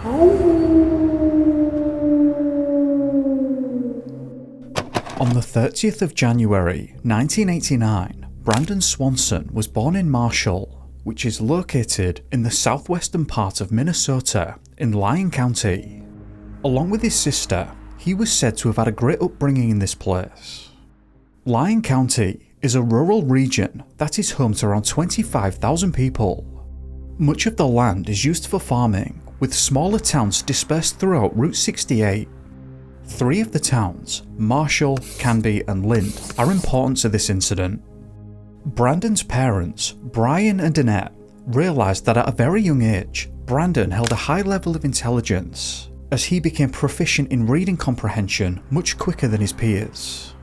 On the 30th of January 1989, Brandon Swanson was born in Marshall, which is located in the southwestern part of Minnesota in Lynd County. Along with his sister, he was said to have had a great upbringing in this place. Lynd County is a rural region that is home to around 25,000 people. Much of the land is used for farming, with smaller towns dispersed throughout Route 68. 3 of the towns, Marshall, Canby and Lynd, are important to this incident. Brandon's parents, Brian and Annette, realised that at a very young age, Brandon held a high level of intelligence, as he became proficient in reading comprehension much quicker than his peers.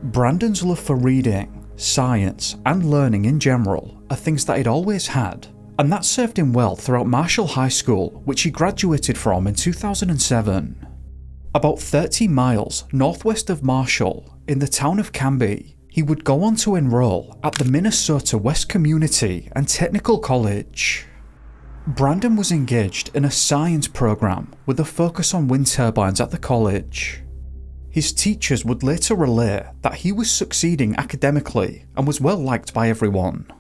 Brandon's love for reading, science and learning in general are things that he'd always had, and that served him well throughout Marshall High School, which he graduated from in 2007. About 30 miles northwest of Marshall, in the town of Canby, he would go on to enroll at the Minnesota West Community and Technical College. Brandon was engaged in a science program with a focus on wind turbines at the college. His teachers would later relay that he was succeeding academically and was well liked by everyone.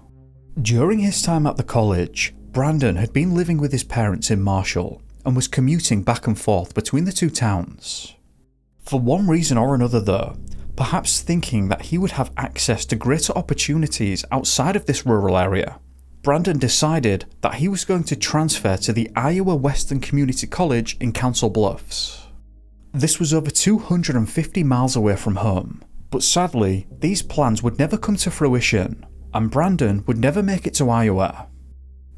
During his time at the college, Brandon had been living with his parents in Marshall and was commuting back and forth between the two towns. For one reason or another though, perhaps thinking that he would have access to greater opportunities outside of this rural area, Brandon decided that he was going to transfer to the Iowa Western Community College in Council Bluffs. This was over 250 miles away from home, but sadly, these plans would never come to fruition, and Brandon would never make it to Iowa.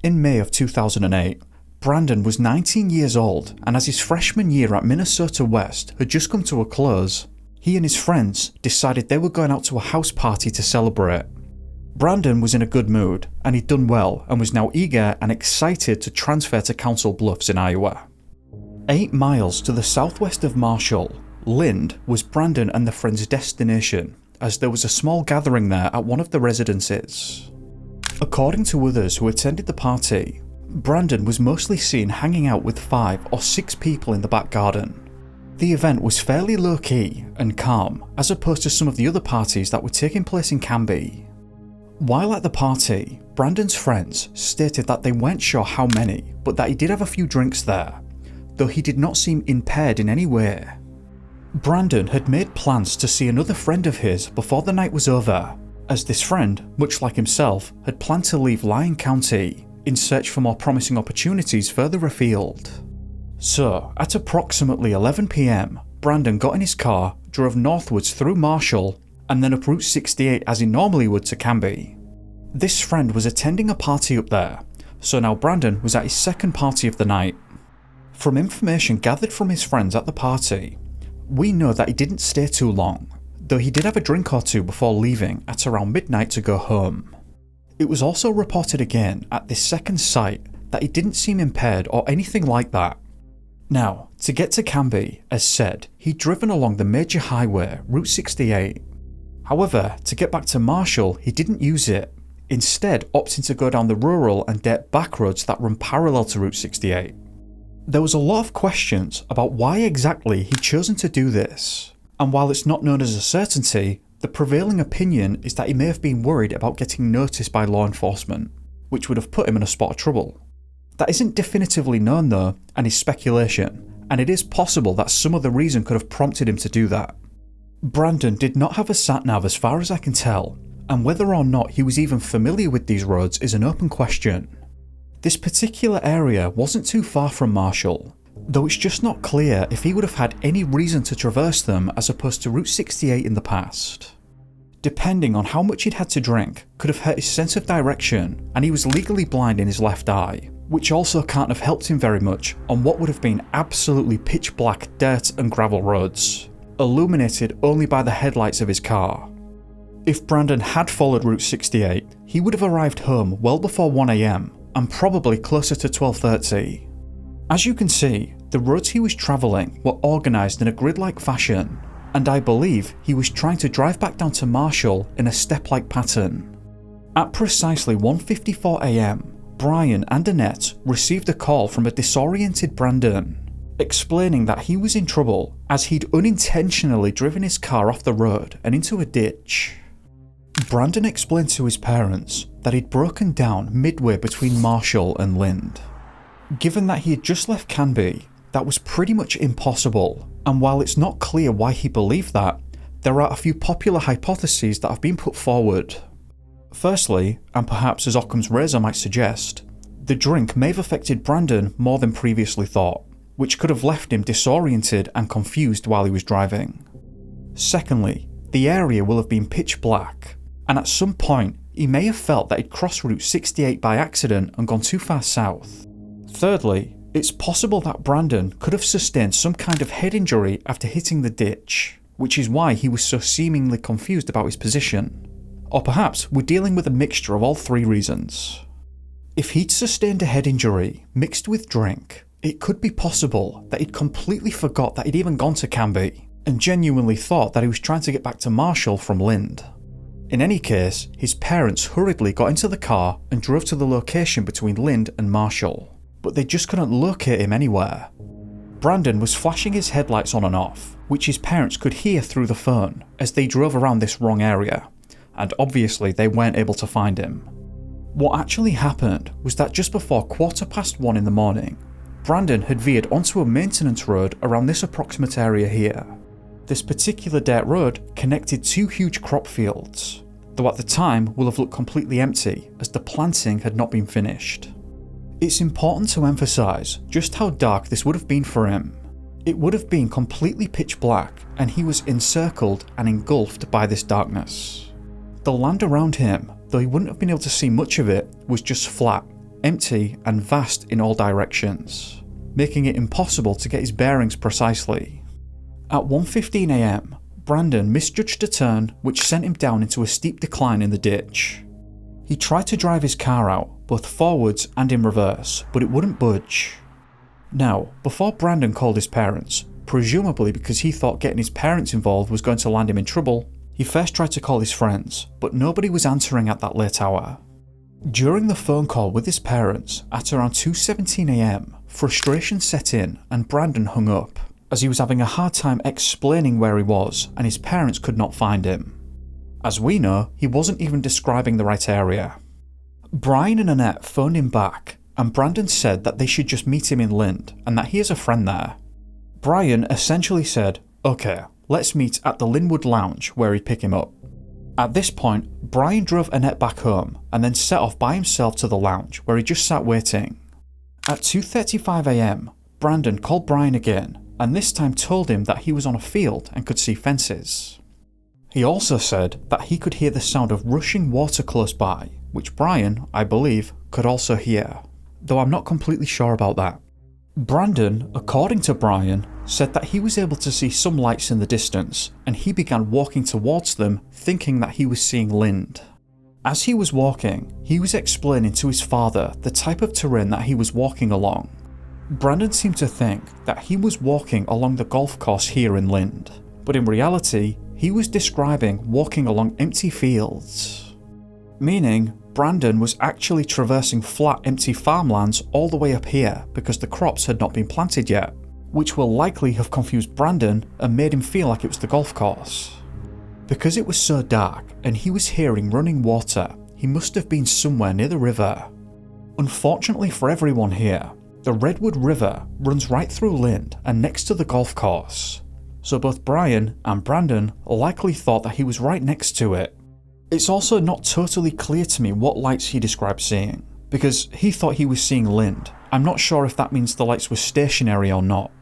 In May of 2008, Brandon was 19 years old, and as his freshman year at Minnesota West had just come to a close, he and his friends decided they were going out to a house party to celebrate. Brandon was in a good mood, and he'd done well and was now eager and excited to transfer to Council Bluffs in Iowa. 8 miles to the southwest of Marshall, Lynd was Brandon and the friends' destination, as there was a small gathering there at one of the residences. According to others who attended the party, Brandon was mostly seen hanging out with 5 or 6 people in the back garden. The event was fairly low-key and calm as opposed to some of the other parties that were taking place in Canby. While at the party, Brandon's friends stated that they weren't sure how many, but that he did have a few drinks there, though he did not seem impaired in any way. Brandon had made plans to see another friend of his before the night was over, as this friend, much like himself, had planned to leave Lynd County in search for more promising opportunities further afield. So, at approximately 11 PM, Brandon got in his car, drove northwards through Marshall, and then up Route 68 as he normally would to Canby. This friend was attending a party up there, so now Brandon was at his second party of the night. From information gathered from his friends at the party, we know that he didn't stay too long, though he did have a drink or two before leaving at around midnight to go home. It was also reported again at this second site that he didn't seem impaired or anything like that. Now, to get to Canby, as said, he'd driven along the major highway, Route 68. However, to get back to Marshall, he didn't use it, instead opting to go down the rural and dirt back roads that run parallel to Route 68. There was a lot of questions about why exactly he'd chosen to do this, and while it's not known as a certainty, the prevailing opinion is that he may have been worried about getting noticed by law enforcement, which would have put him in a spot of trouble. That isn't definitively known though, and is speculation, and it is possible that some other reason could have prompted him to do that. Brandon did not have a sat-nav as far as I can tell, and whether or not he was even familiar with these roads is an open question. This particular area wasn't too far from Marshall, though it's just not clear if he would have had any reason to traverse them as opposed to Route 68 in the past. Depending on how much he'd had to drink, could have hurt his sense of direction, and he was legally blind in his left eye, which also can't have helped him very much on what would have been absolutely pitch black dirt and gravel roads, illuminated only by the headlights of his car. If Brandon had followed Route 68, he would have arrived home well before 1 AM, and probably closer to 12:30. As you can see, the roads he was travelling were organised in a grid-like fashion, and I believe he was trying to drive back down to Marshall in a step-like pattern. At precisely 1:54 AM, Brian and Annette received a call from a disoriented Brandon, explaining that he was in trouble as he'd unintentionally driven his car off the road and into a ditch. Brandon explained to his parents that he'd broken down midway between Marshall and Lynd. Given that he had just left Canby, that was pretty much impossible, and while it's not clear why he believed that, there are a few popular hypotheses that have been put forward. Firstly, and perhaps as Occam's razor might suggest, the drink may have affected Brandon more than previously thought, which could have left him disoriented and confused while he was driving. Secondly, the area will have been pitch black, and at some point he may have felt that he'd crossed Route 68 by accident and gone too far south. Thirdly, it's possible that Brandon could have sustained some kind of head injury after hitting the ditch, which is why he was so seemingly confused about his position. Or perhaps we're dealing with a mixture of all three reasons. If he'd sustained a head injury mixed with drink, it could be possible that he'd completely forgot that he'd even gone to Canby, and genuinely thought that he was trying to get back to Marshall from Lynd. In any case, his parents hurriedly got into the car and drove to the location between Lynd and Marshall, but they just couldn't locate him anywhere. Brandon was flashing his headlights on and off, which his parents could hear through the phone as they drove around this wrong area, and obviously they weren't able to find him. What actually happened was that just before 1:15 in the morning, Brandon had veered onto a maintenance road around this approximate area here. This particular dirt road connected two huge crop fields, though at the time will have looked completely empty as the planting had not been finished. It's important to emphasise just how dark this would have been for him. It would have been completely pitch black, and he was encircled and engulfed by this darkness. The land around him, though he wouldn't have been able to see much of it, was just flat, empty and vast in all directions, making it impossible to get his bearings precisely. At 1:15 AM, Brandon misjudged a turn which sent him down into a steep decline in the ditch. He tried to drive his car out, both forwards and in reverse, but it wouldn't budge. Now, before Brandon called his parents, presumably because he thought getting his parents involved was going to land him in trouble, he first tried to call his friends, but nobody was answering at that late hour. During the phone call with his parents at around 2:17 AM, frustration set in and Brandon hung up, as he was having a hard time explaining where he was and his parents could not find him. As we know, he wasn't even describing the right area. Brian and Annette phoned him back, and Brandon said that they should just meet him in Lynd and that he has a friend there. Brian essentially said, "Okay, let's meet at the Linwood Lounge where he'd pick him up." At this point, Brian drove Annette back home and then set off by himself to the lounge where he just sat waiting. At 2:35 AM, Brandon called Brian again, and this time told him that he was on a field and could see fences. He also said that he could hear the sound of rushing water close by, which Brian, I believe, could also hear, though I'm not completely sure about that. Brandon, according to Brian, said that he was able to see some lights in the distance, and he began walking towards them thinking that he was seeing Lynd. As he was walking, he was explaining to his father the type of terrain that he was walking along. Brandon seemed to think that he was walking along the golf course here in Lynd, but in reality, he was describing walking along empty fields. Meaning, Brandon was actually traversing flat empty farmlands all the way up here because the crops had not been planted yet, which will likely have confused Brandon and made him feel like it was the golf course. Because it was so dark and he was hearing running water, he must have been somewhere near the river. Unfortunately for everyone here, the Redwood River runs right through Lynd and next to the golf course, so both Brian and Brandon likely thought that he was right next to it. It's also not totally clear to me what lights he described seeing, because he thought he was seeing Lynd. I'm not sure if that means the lights were stationary or not.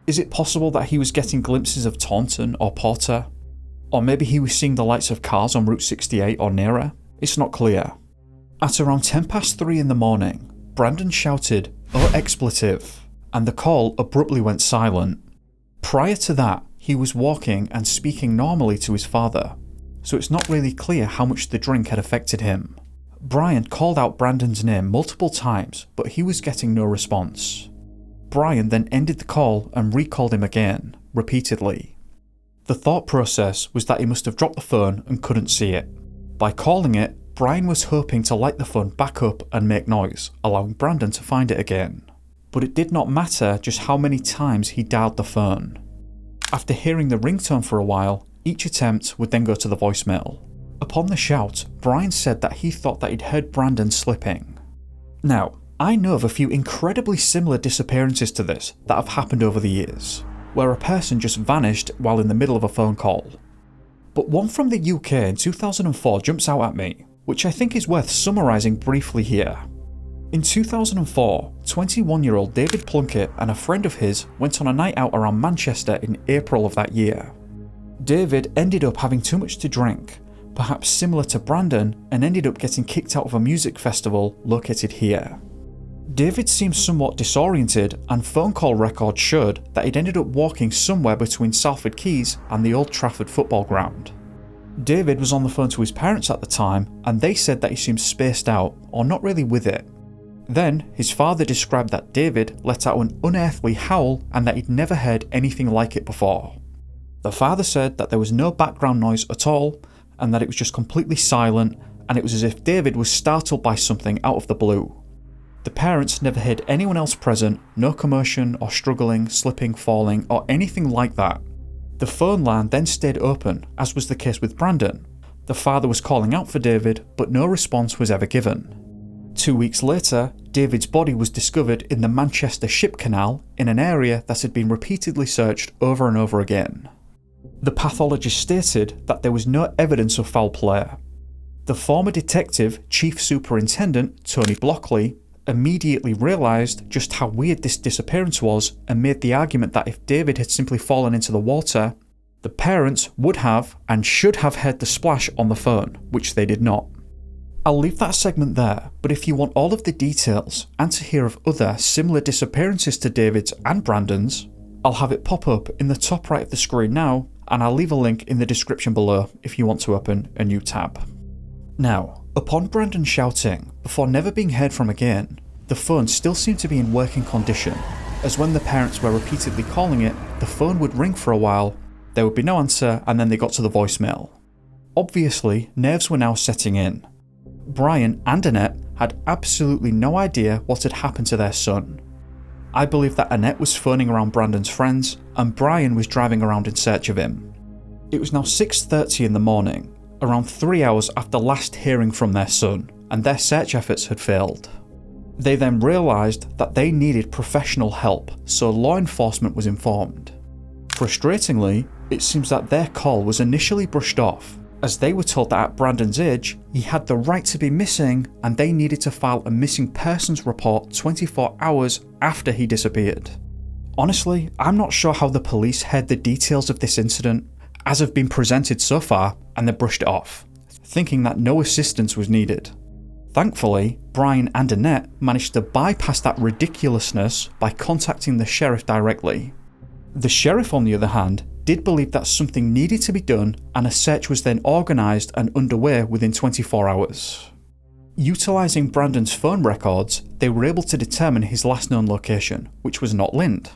Is it possible that he was getting glimpses of Taunton or Porter? Or maybe he was seeing the lights of cars on Route 68 or nearer? It's not clear. At around 3:10 in the morning, Brandon shouted, "Oh, expletive," and the call abruptly went silent. Prior to that, he was walking and speaking normally to his father, so it's not really clear how much the drink had affected him. Brian called out Brandon's name multiple times, but he was getting no response. Brian then ended the call and recalled him again, repeatedly. The thought process was that he must have dropped the phone and couldn't see it. By calling it, Brian was hoping to light the phone back up and make noise, allowing Brandon to find it again. But it did not matter just how many times he dialed the phone. After hearing the ringtone for a while, each attempt would then go to the voicemail. Upon the shout, Brian said that he thought that he'd heard Brandon slipping. Now, I know of a few incredibly similar disappearances to this that have happened over the years, where a person just vanished while in the middle of a phone call. But one from the UK in 2004 jumps out at me, which I think is worth summarising briefly here. In 2004, 21-year-old David Plunkett and a friend of his went on a night out around Manchester in April of that year. David ended up having too much to drink, perhaps similar to Brandon, and ended up getting kicked out of a music festival located here. David seemed somewhat disoriented, and phone call records showed that he'd ended up walking somewhere between Salford Quays and the Old Trafford football ground. David was on the phone to his parents at the time, and they said that he seemed spaced out, or not really with it. Then, his father described that David let out an unearthly howl and that he'd never heard anything like it before. The father said that there was no background noise at all, and that it was just completely silent, and it was as if David was startled by something out of the blue. The parents never heard anyone else present, no commotion or struggling, slipping, falling, or anything like that. The phone line then stayed open, as was the case with Brandon. The father was calling out for David, but no response was ever given. 2 weeks later, David's body was discovered in the Manchester Ship Canal in an area that had been repeatedly searched over and over again. The pathologist stated that there was no evidence of foul play. The former detective, Chief Superintendent Tony Blockley, immediately realised just how weird this disappearance was and made the argument that if David had simply fallen into the water, the parents would have and should have heard the splash on the phone, which they did not. I'll leave that segment there, but if you want all of the details and to hear of other similar disappearances to David's and Brandon's, I'll have it pop up in the top right of the screen now, and I'll leave a link in the description below if you want to open a new tab. Now, upon Brandon shouting, before never being heard from again, the phone still seemed to be in working condition, as when the parents were repeatedly calling it, the phone would ring for a while, there would be no answer, and then they got to the voicemail. Obviously, nerves were now setting in. Brian and Annette had absolutely no idea what had happened to their son. I believe that Annette was phoning around Brandon's friends, and Brian was driving around in search of him. It was now 6:30 in the morning, around 3 hours after last hearing from their son, and their search efforts had failed. They then realised that they needed professional help, so law enforcement was informed. Frustratingly, it seems that their call was initially brushed off, as they were told that at Brandon's age, he had the right to be missing and they needed to file a missing persons report 24 hours after he disappeared. Honestly, I'm not sure how the police heard the details of this incident, as have been presented so far, and they brushed it off, thinking that no assistance was needed. Thankfully, Brian and Annette managed to bypass that ridiculousness by contacting the sheriff directly. The sheriff, on the other hand, did believe that something needed to be done, and a search was then organised and underway within 24 hours. Utilising Brandon's phone records, they were able to determine his last known location, which was not Lynd.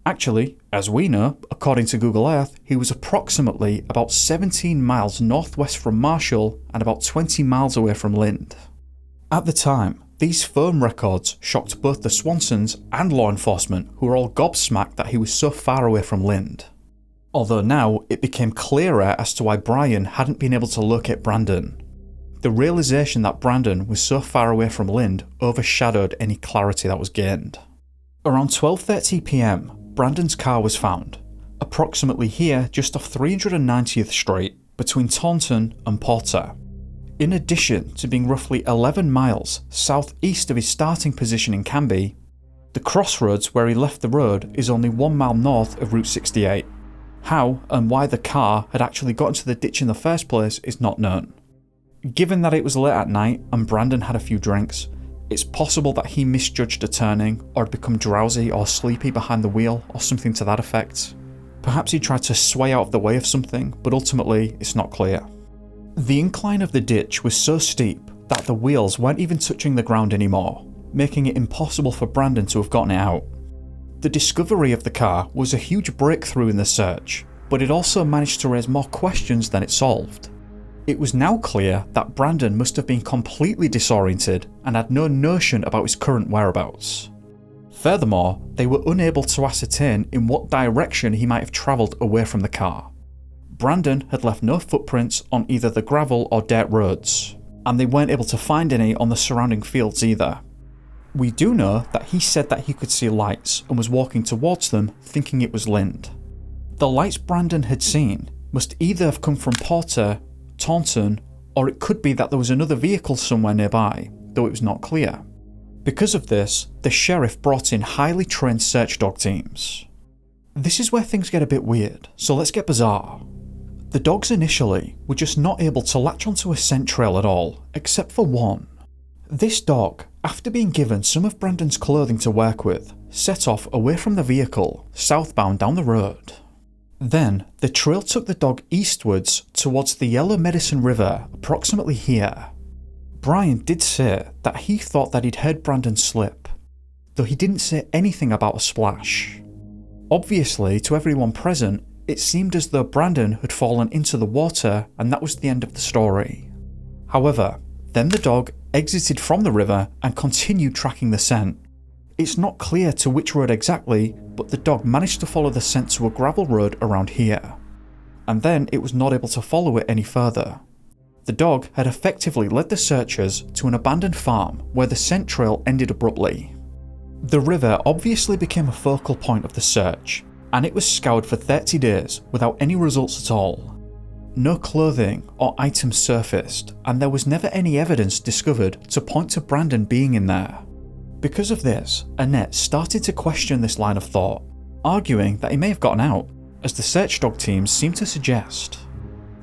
Actually, as we know, according to Google Earth, he was approximately about 17 miles northwest from Marshall and about 20 miles away from Lynd. At the time, these phone records shocked both the Swansons and law enforcement, who were all gobsmacked that he was so far away from Lynd. Although now it became clearer as to why Brian hadn't been able to locate Brandon. The realisation that Brandon was so far away from Lynd overshadowed any clarity that was gained. Around 12:30 PM, Brandon's car was found, approximately here just off 390th Street, between Taunton and Porter. In addition to being roughly 11 miles southeast of his starting position in Canby, the crossroads where he left the road is only 1 mile north of Route 68. How and why the car had actually got into the ditch in the first place is not known. Given that it was late at night and Brandon had a few drinks, it's possible that he misjudged a turning or had become drowsy or sleepy behind the wheel or something to that effect. Perhaps he tried to sway out of the way of something, but ultimately it's not clear. The incline of the ditch was so steep that the wheels weren't even touching the ground anymore, making it impossible for Brandon to have gotten it out. The discovery of the car was a huge breakthrough in the search, but it also managed to raise more questions than it solved. It was now clear that Brandon must have been completely disoriented and had no notion about his current whereabouts. Furthermore, they were unable to ascertain in what direction he might have travelled away from the car. Brandon had left no footprints on either the gravel or dirt roads, and they weren't able to find any on the surrounding fields either. We do know that he said that he could see lights and was walking towards them thinking it was Lynd. The lights Brandon had seen must either have come from Porter, Taunton, or it could be that there was another vehicle somewhere nearby, though it was not clear. Because of this, the sheriff brought in highly trained search dog teams. This is where things get a bit weird, so let's get bizarre. The dogs initially were just not able to latch onto a scent trail at all, except for one. This dog, after being given some of Brandon's clothing to work with, set off away from the vehicle, southbound down the road. Then, the trail took the dog eastwards towards the Yellow Medicine River, approximately here. Brian did say that he thought that he'd heard Brandon slip, though he didn't say anything about a splash. Obviously, to everyone present, it seemed as though Brandon had fallen into the water and that was the end of the story. However, then the dog exited from the river and continued tracking the scent. It's not clear to which road exactly, but the dog managed to follow the scent to a gravel road around here. And then it was not able to follow it any further. The dog had effectively led the searchers to an abandoned farm where the scent trail ended abruptly. The river obviously became a focal point of the search, and it was scoured for 30 days without any results at all. No clothing or items surfaced, and there was never any evidence discovered to point to Brandon being in there. Because of this, Annette started to question this line of thought, arguing that he may have gotten out, as the search dog teams seem to suggest.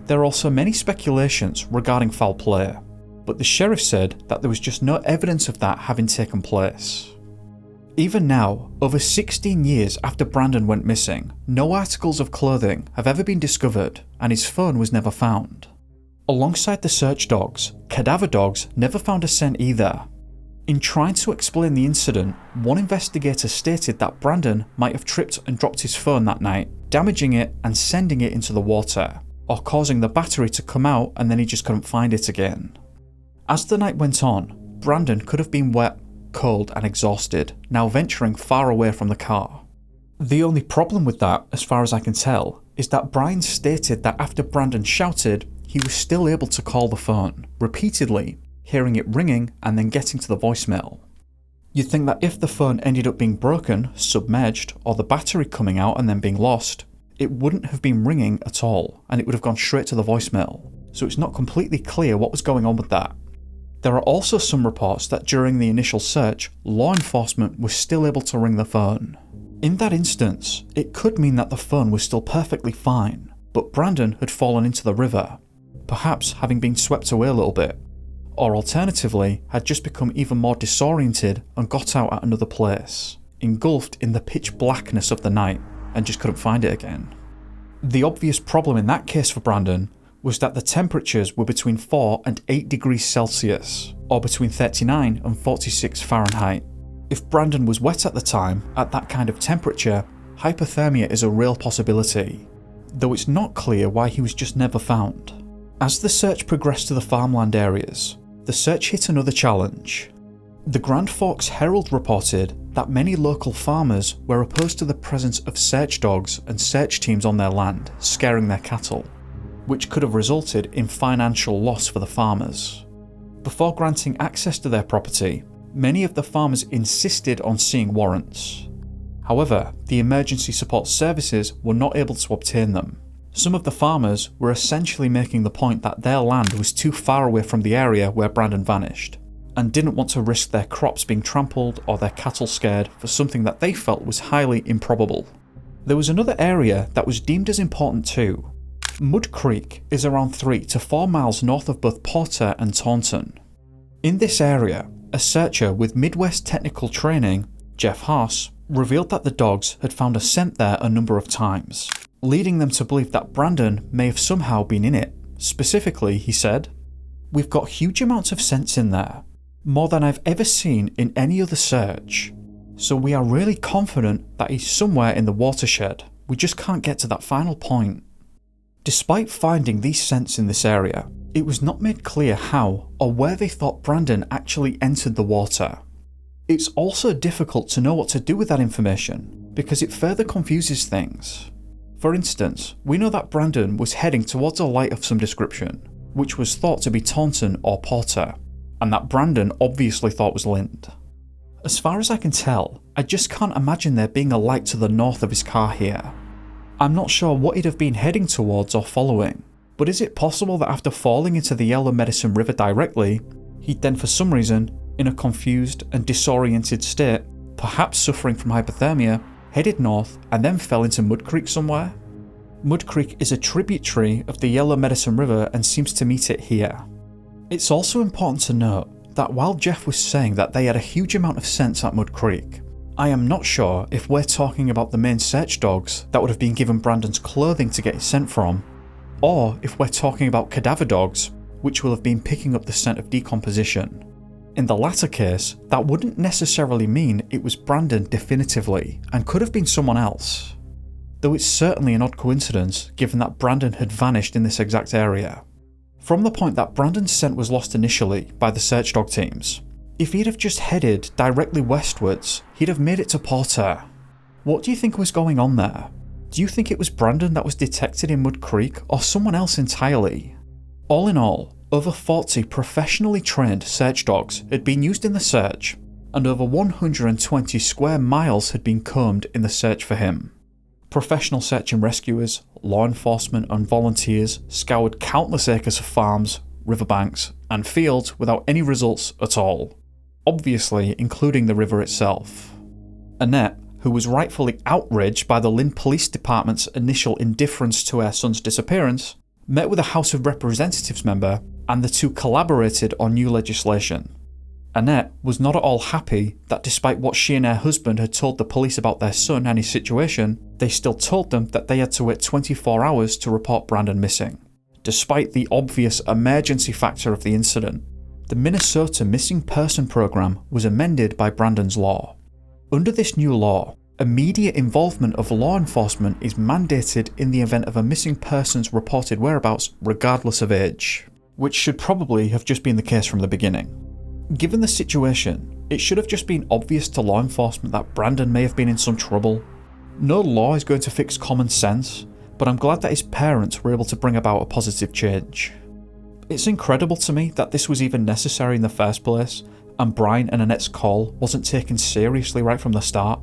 There are also many speculations regarding foul play, but the sheriff said that there was just no evidence of that having taken place. Even now, over 16 years after Brandon went missing, no articles of clothing have ever been discovered and his phone was never found. Alongside the search dogs, cadaver dogs never found a scent either. In trying to explain the incident, one investigator stated that Brandon might have tripped and dropped his phone that night, damaging it and sending it into the water, or causing the battery to come out and then he just couldn't find it again. As the night went on, Brandon could have been wet, cold and exhausted, now venturing far away from the car. The only problem with that, as far as I can tell, is that Brian stated that after Brandon shouted, he was still able to call the phone, repeatedly, hearing it ringing and then getting to the voicemail. You'd think that if the phone ended up being broken, submerged, or the battery coming out and then being lost, it wouldn't have been ringing at all, and it would have gone straight to the voicemail, so it's not completely clear what was going on with that. There are also some reports that during the initial search, law enforcement was still able to ring the phone. In that instance, it could mean that the phone was still perfectly fine, but Brandon had fallen into the river, perhaps having been swept away a little bit, or alternatively had just become even more disoriented and got out at another place, engulfed in the pitch blackness of the night, and just couldn't find it again. The obvious problem in that case for Brandon was that the temperatures were between 4 and 8 degrees Celsius, or between 39 and 46 Fahrenheit. If Brandon was wet at the time, at that kind of temperature, hypothermia is a real possibility, though it's not clear why he was just never found. As the search progressed to the farmland areas, the search hit another challenge. The Grand Forks Herald reported that many local farmers were opposed to the presence of search dogs and search teams on their land, scaring their cattle, which could have resulted in financial loss for the farmers. Before granting access to their property, many of the farmers insisted on seeing warrants. However, the emergency support services were not able to obtain them. Some of the farmers were essentially making the point that their land was too far away from the area where Brandon vanished, and didn't want to risk their crops being trampled or their cattle scared for something that they felt was highly improbable. There was another area that was deemed as important too. Mud Creek is around 3 to 4 miles north of both Porter and Taunton. In this area, a searcher with Midwest technical training, Jeff Haas, revealed that the dogs had found a scent there a number of times, leading them to believe that Brandon may have somehow been in it. Specifically, he said, "We've got huge amounts of scents in there, more than I've ever seen in any other search, so we are really confident that he's somewhere in the watershed. We just can't get to that final point." Despite finding these scents in this area, It was not made clear how or where they thought Brandon actually entered the water. It's also difficult to know what to do with that information because it further confuses things. For instance, we know that Brandon was heading towards a light of some description, which was thought to be Taunton or Porter, and that Brandon obviously thought was Lynd. As far as I can tell, I just can't imagine there being a light to the north of his car here. I'm not sure what he'd have been heading towards or following, but is it possible that after falling into the Yellow Medicine River directly, he'd then for some reason, in a confused and disoriented state, perhaps suffering from hypothermia, headed north and then fell into Mud Creek somewhere? Mud Creek is a tributary of the Yellow Medicine River and seems to meet it here. It's also important to note that while Jeff was saying that they had a huge amount of scents at Mud Creek, I am not sure if we're talking about the main search dogs that would have been given Brandon's clothing to get his scent from, or if we're talking about cadaver dogs, which will have been picking up the scent of decomposition. In the latter case, that wouldn't necessarily mean it was Brandon definitively, and could have been someone else. Though it's certainly an odd coincidence given that Brandon had vanished in this exact area. From the point that Brandon's scent was lost initially by the search dog teams, if he'd have just headed directly westwards, he'd have made it to Porter. What do you think was going on there? Do you think it was Brandon that was detected in Mud Creek, or someone else entirely? All in all, over 40 professionally trained search dogs had been used in the search, and over 120 square miles had been combed in the search for him. Professional search and rescuers, law enforcement and volunteers scoured countless acres of farms, riverbanks, and fields without any results at all, obviously including the river itself. Annette, who was rightfully outraged by the Lynd Police Department's initial indifference to her son's disappearance, met with a House of Representatives member and the two collaborated on new legislation. Annette was not at all happy that despite what she and her husband had told the police about their son and his situation, they still told them that they had to wait 24 hours to report Brandon missing. Despite the obvious emergency factor of the incident, the Minnesota Missing Person Program was amended by Brandon's law. Under this new law, immediate involvement of law enforcement is mandated in the event of a missing person's reported whereabouts regardless of age, which should probably have just been the case from the beginning. Given the situation, it should have just been obvious to law enforcement that Brandon may have been in some trouble. No law is going to fix common sense, but I'm glad that his parents were able to bring about a positive change. It's incredible to me that this was even necessary in the first place, and Brian and Annette's call wasn't taken seriously right from the start.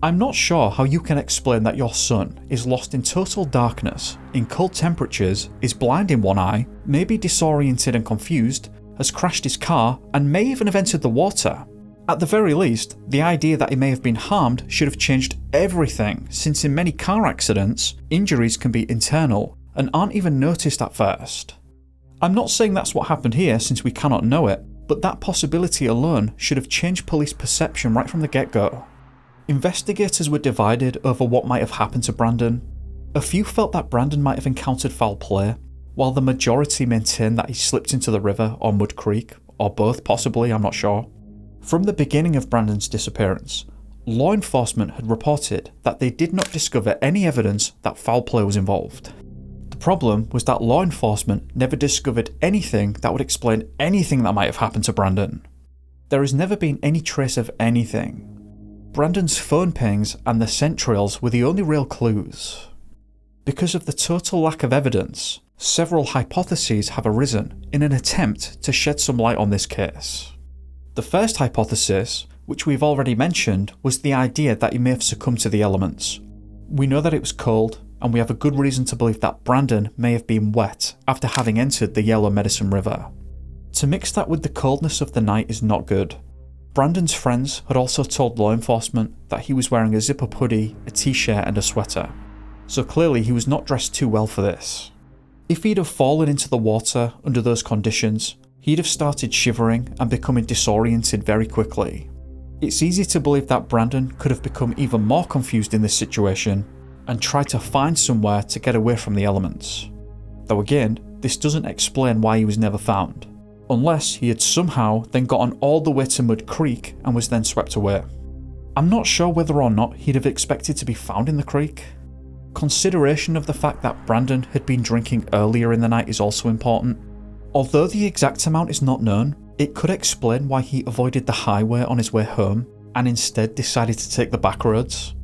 I'm not sure how you can explain that your son is lost in total darkness, in cold temperatures, is blind in one eye, may be disoriented and confused, has crashed his car, and may even have entered the water. At the very least, the idea that he may have been harmed should have changed everything, since in many car accidents, injuries can be internal and aren't even noticed at first. I'm not saying that's what happened here since we cannot know it, but that possibility alone should have changed police perception right from the get-go. Investigators were divided over what might have happened to Brandon. A few felt that Brandon might have encountered foul play, while the majority maintained that he slipped into the river or Mud Creek, or both possibly, I'm not sure. From the beginning of Brandon's disappearance, law enforcement had reported that they did not discover any evidence that foul play was involved. The problem was that law enforcement never discovered anything that would explain anything that might have happened to Brandon. There has never been any trace of anything. Brandon's phone pings and the scent trails were the only real clues. Because of the total lack of evidence, several hypotheses have arisen in an attempt to shed some light on this case. The first hypothesis, which we've already mentioned, was the idea that he may have succumbed to the elements. We know that it was cold, and we have a good reason to believe that Brandon may have been wet after having entered the Yellow Medicine River. To mix that with the coldness of the night is not good. Brandon's friends had also told law enforcement that he was wearing a zip-up hoodie, a t-shirt and a sweater, so clearly he was not dressed too well for this. If he'd have fallen into the water under those conditions, he'd have started shivering and becoming disoriented very quickly. It's easy to believe that Brandon could have become even more confused in this situation and tried to find somewhere to get away from the elements. Though again, this doesn't explain why he was never found, unless he had somehow then gotten all the way to Mud Creek and was then swept away. I'm not sure whether or not he'd have expected to be found in the creek. Consideration of the fact that Brandon had been drinking earlier in the night is also important. Although the exact amount is not known, it could explain why he avoided the highway on his way home and instead decided to take the back roads.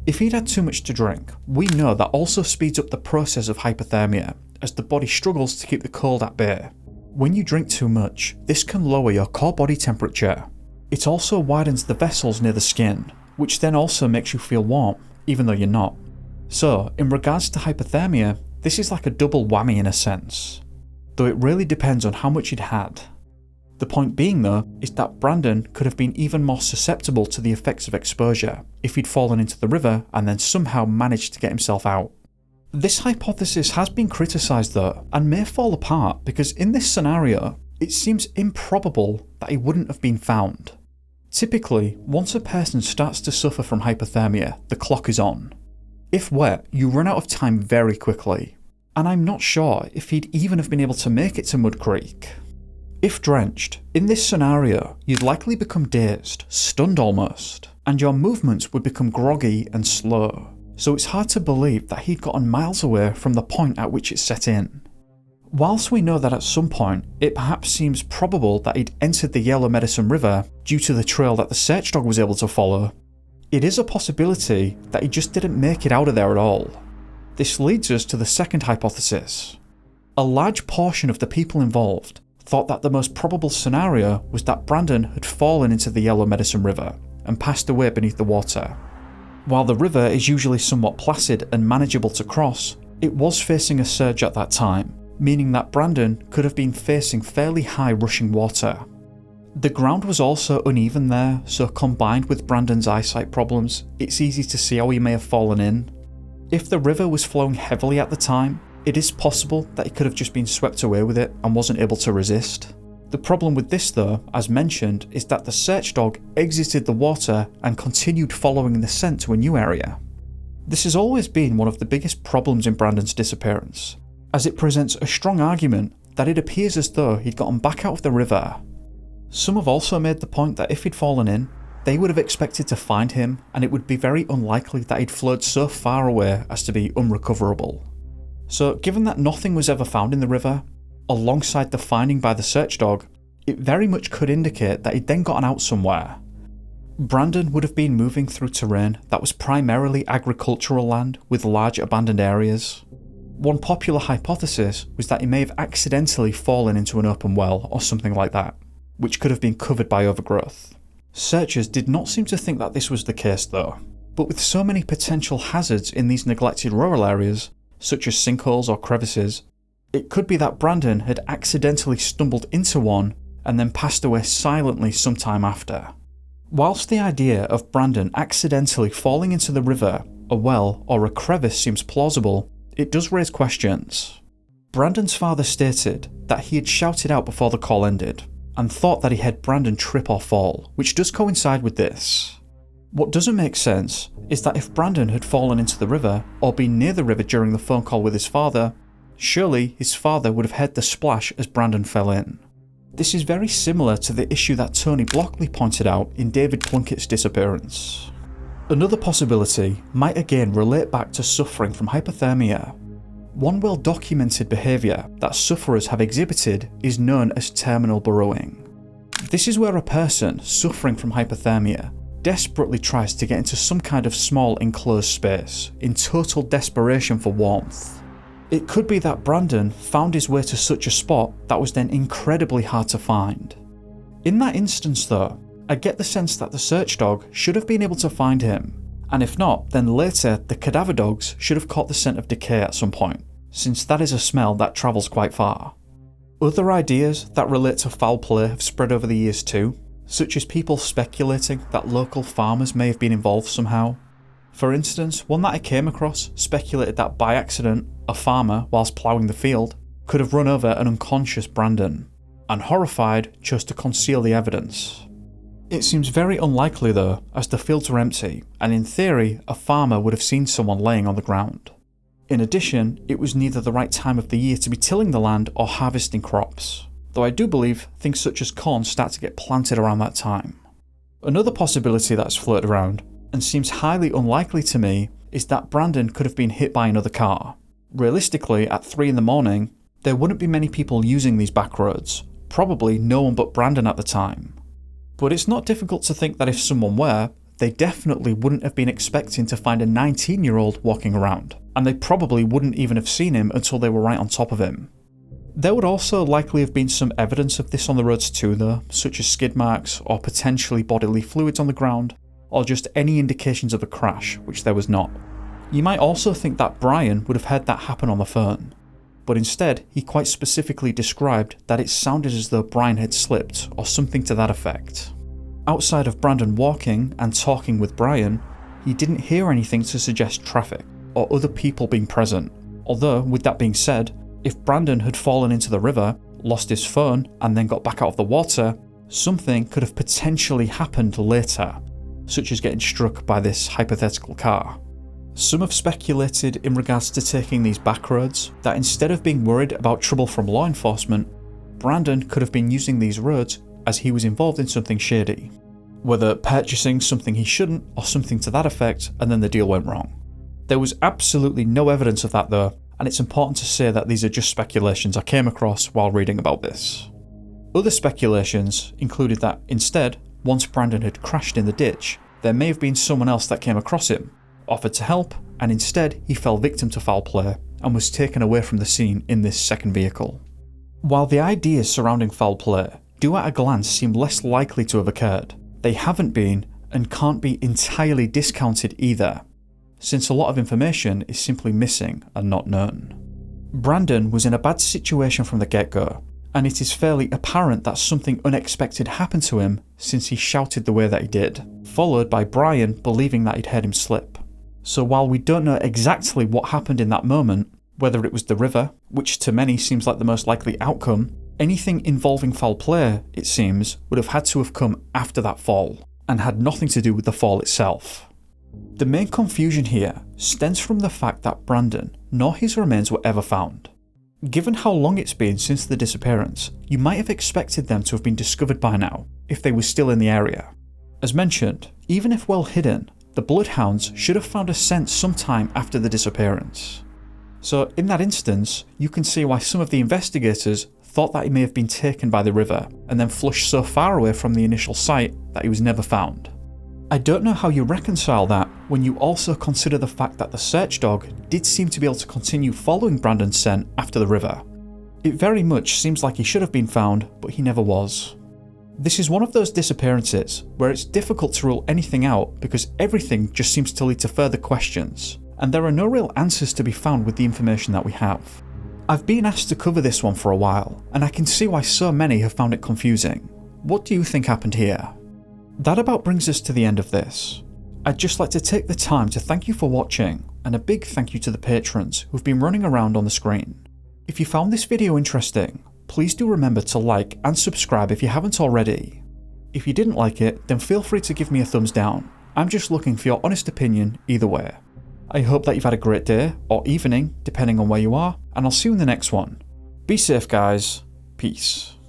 If he'd had too much to drink, we know that also speeds up the process of hypothermia, as the body struggles to keep the cold at bay. When you drink too much, this can lower your core body temperature. It also widens the vessels near the skin, which then also makes you feel warm, even though you're not. So, in regards to hypothermia, this is like a double whammy in a sense, though it really depends on how much he'd had. The point being though, is that Brandon could have been even more susceptible to the effects of exposure if he'd fallen into the river and then somehow managed to get himself out. This hypothesis has been criticised though, and may fall apart because in this scenario, it seems improbable that he wouldn't have been found. Typically, once a person starts to suffer from hypothermia, the clock is on. If wet, you run out of time very quickly, and I'm not sure if he'd even have been able to make it to Mud Creek. If drenched, in this scenario, you'd likely become dazed, stunned almost, and your movements would become groggy and slow, so it's hard to believe that he'd gotten miles away from the point at which it set in. Whilst we know that at some point, it perhaps seems probable that he'd entered the Yellow Medicine River due to the trail that the search dog was able to follow, it is a possibility that he just didn't make it out of there at all. This leads us to the second hypothesis. A large portion of the people involved thought that the most probable scenario was that Brandon had fallen into the Yellow Medicine River and passed away beneath the water. While the river is usually somewhat placid and manageable to cross, it was facing a surge at that time, meaning that Brandon could have been facing fairly high rushing water. The ground was also uneven there, so combined with Brandon's eyesight problems, it's easy to see how he may have fallen in. If the river was flowing heavily at the time, it is possible that he could have just been swept away with it and wasn't able to resist. The problem with this though, as mentioned, is that the search dog exited the water and continued following the scent to a new area. This has always been one of the biggest problems in Brandon's disappearance, as it presents a strong argument that it appears as though he'd gotten back out of the river. Some have also made the point that if he'd fallen in, they would have expected to find him, and it would be very unlikely that he'd flowed so far away as to be unrecoverable. So given that nothing was ever found in the river, alongside the finding by the search dog, it very much could indicate that he'd then gotten out somewhere. Brandon would have been moving through terrain that was primarily agricultural land with large abandoned areas. One popular hypothesis was that he may have accidentally fallen into an open well or something like that, which could have been covered by overgrowth. Searchers did not seem to think that this was the case though, but with so many potential hazards in these neglected rural areas, such as sinkholes or crevices, it could be that Brandon had accidentally stumbled into one and then passed away silently sometime after. Whilst the idea of Brandon accidentally falling into the river, a well, or a crevice seems plausible, it does raise questions. Brandon's father stated that he had shouted out before the call ended, and thought that he had Brandon trip or fall, which does coincide with this. What doesn't make sense is that if Brandon had fallen into the river, or been near the river during the phone call with his father, surely his father would have heard the splash as Brandon fell in. This is very similar to the issue that Tony Blockley pointed out in David Plunkett's Disappearance. Another possibility might again relate back to suffering from hypothermia. One well-documented behaviour that sufferers have exhibited is known as terminal burrowing. This is where a person suffering from hypothermia desperately tries to get into some kind of small enclosed space in total desperation for warmth. It could be that Brandon found his way to such a spot that was then incredibly hard to find. In that instance though, I get the sense that the search dog should have been able to find him, and if not, then later the cadaver dogs should have caught the scent of decay at some point, since that is a smell that travels quite far. Other ideas that relate to foul play have spread over the years too, such as people speculating that local farmers may have been involved somehow. For instance, one that I came across speculated that by accident, a farmer, whilst ploughing the field, could have run over an unconscious Brandon, and horrified, chose to conceal the evidence. It seems very unlikely though, as the fields were empty, and in theory, a farmer would have seen someone laying on the ground. In addition, it was neither the right time of the year to be tilling the land or harvesting crops, though I do believe things such as corn start to get planted around that time. Another possibility that's floated around, and seems highly unlikely to me, is that Brandon could have been hit by another car. Realistically, at 3 in the morning, There wouldn't be many people using these back roads, probably no one but Brandon at the time. But it's not difficult to think that if someone were, they definitely wouldn't have been expecting to find a 19-year-old walking around, and they probably wouldn't even have seen him until they were right on top of him. There would also likely have been some evidence of this on the roads too though, such as skid marks or potentially bodily fluids on the ground, or just any indications of a crash, which there was not. You might also think that Brian would have heard that happen on the phone, but instead he quite specifically described that it sounded as though Brian had slipped or something to that effect. Outside of Brandon walking and talking with Brian, he didn't hear anything to suggest traffic or other people being present, although with that being said, if Brandon had fallen into the river, lost his phone and then got back out of the water, something could have potentially happened later, such as getting struck by this hypothetical car. Some have speculated in regards to taking these back roads that instead of being worried about trouble from law enforcement, Brandon could have been using these roads as he was involved in something shady. Whether purchasing something he shouldn't or something to that effect, and then the deal went wrong. There was absolutely no evidence of that though, and it's important to say that these are just speculations I came across while reading about this. Other speculations included that instead, once Brandon had crashed in the ditch, there may have been someone else that came across him, offered to help, and instead he fell victim to foul play and was taken away from the scene in this second vehicle. While the ideas surrounding foul play do at a glance seem less likely to have occurred, they haven't been and can't be entirely discounted either, since a lot of information is simply missing and not known. Brandon was in a bad situation from the get-go, and it is fairly apparent that something unexpected happened to him since he shouted the way that he did, followed by Brian believing that he'd heard him slip. So while we don't know exactly what happened in that moment, whether it was the river, which to many seems like the most likely outcome, anything involving foul play, it seems, would have had to have come after that fall, and had nothing to do with the fall itself. The main confusion here stems from the fact that Brandon nor his remains were ever found. Given how long it's been since the disappearance, you might have expected them to have been discovered by now, if they were still in the area. As mentioned, even if well hidden, the bloodhounds should have found a scent sometime after the disappearance. So in that instance, you can see why some of the investigators thought that he may have been taken by the river and then flushed so far away from the initial site that he was never found. I don't know how you reconcile that when you also consider the fact that the search dog did seem to be able to continue following Brandon's scent after the river. It very much seems like he should have been found, but he never was. This is one of those disappearances where it's difficult to rule anything out because everything just seems to lead to further questions, and there are no real answers to be found with the information that we have. I've been asked to cover this one for a while, and I can see why so many have found it confusing. What do you think happened here? That about brings us to the end of this. I'd just like to take the time to thank you for watching, and a big thank you to the patrons who've been running around on the screen. If you found this video interesting, please do remember to like and subscribe if you haven't already. If you didn't like it, then feel free to give me a thumbs down. I'm just looking for your honest opinion either way. I hope that you've had a great day, or evening, depending on where you are, and I'll see you in the next one. Be safe guys, peace.